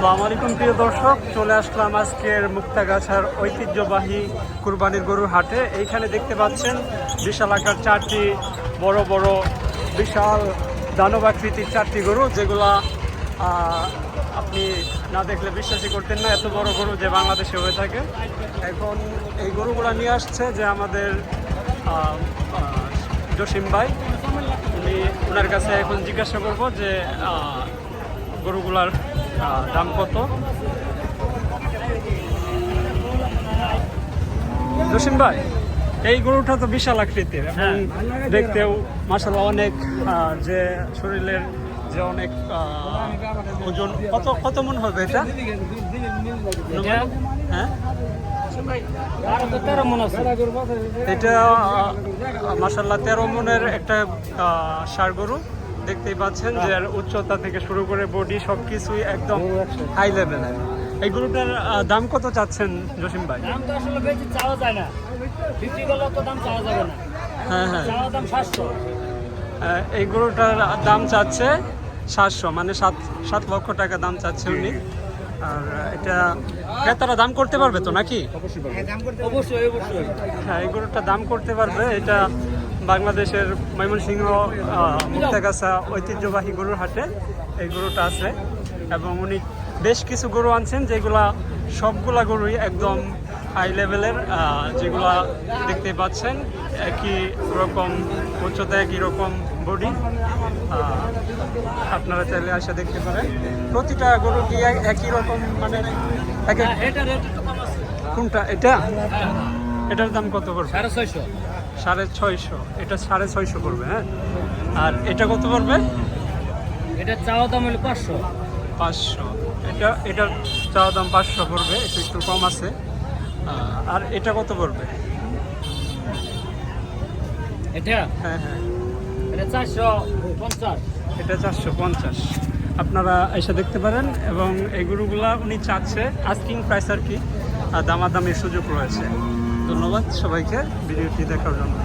আসসালামু আলাইকুম প্রিয় দর্শক, চলে আসলাম আজকের মুক্তাগাছার ঐতিহ্যবাহী কুরবানির গরুর হাটে। এইখানে দেখতে পাচ্ছেন বিশাল আকার চারটি বড় বড় বিশাল দানবাকৃতির চারটি গরু, যেগুলা আপনি না দেখলে বিশ্বাসই করতেন না এত বড় গরু যে বাংলাদেশে হয়ে থাকে। এখন এই গরুগুলা নিয়ে আসছে যে আমাদের জসিম ভাই। ওনার কাছে এখন জিজ্ঞাসা করবো যে গরুগুলার দাম কত। জসিম ভাই, এই গরুটা তো বিশাল আকৃতির এবং দেখতেও মাশাআল্লাহ অনেক, যে শরীরের যে অনেক ওজন, কত কত মন হবে এটা? হ্যাঁ, এটা মাশাআল্লাহ 13 মনের একটা ষাঁড় গরু। দেখতেই পাচ্ছেন যে উচ্চতা থেকে শুরু করে বডি সবকিছুই একদম হাই লেভেলের। এই গরুটার দাম কত চাচ্ছেন জসিম ভাই? দাম তো আসলে বেশি চাওয়া যায় না, বিক্রি করলে তো দাম চাওয়া যাবে না। হ্যাঁ হ্যাঁ, চাওয়া দাম 700। এই গরুটার দাম চাচ্ছে 700, মানে 7 লক্ষ টাকা দাম চাচ্ছে উনি। আর এটা ক্রেতারা দাম করতে পারবে তো নাকি? অবশ্যই অবশ্যই। হ্যাঁ, এই গরুটা দাম করতে পারবে। এটা বাংলাদেশের ময়মনসিংহ মুক্তাগাছা ঐতিহ্যবাহী গরুর হাটে এই গরুটা আছে এবং উনি বেশ কিছু গরু আনছেন, যেগুলা সবগুলা গরুই একদম হাই লেভেলের, যেগুলা দেখতে পাচ্ছেন একই রকম উচ্চতা, একই রকম বডি। আপনারা চাইলে আসে দেখতে পারেন। প্রতিটা গরু কি একই রকম, মানে কোনটা এটা? এটার দাম কত পড়বে? 650। 650। এটা 650 পড়বে। হ্যাঁ, আর এটা কত পড়বে? এটা চাওয়া দাম হলো 500। 500। এটার চাওয়া দাম 500 পড়বে, একটু একটু কম আছে। আর এটা কত পড়বে? এটা হ্যাঁ হ্যাঁ, এটা 450। এটা 450। আপনারা এসে দেখতে পারেন এবং এই গরুগুলা উনি চাচ্ছে আস্কিং প্রাইস আর কি, দামাদামির সুযোগ রয়েছে। ধন্যবাদ সবাইকে ভিডিওটি দেখার জন্য।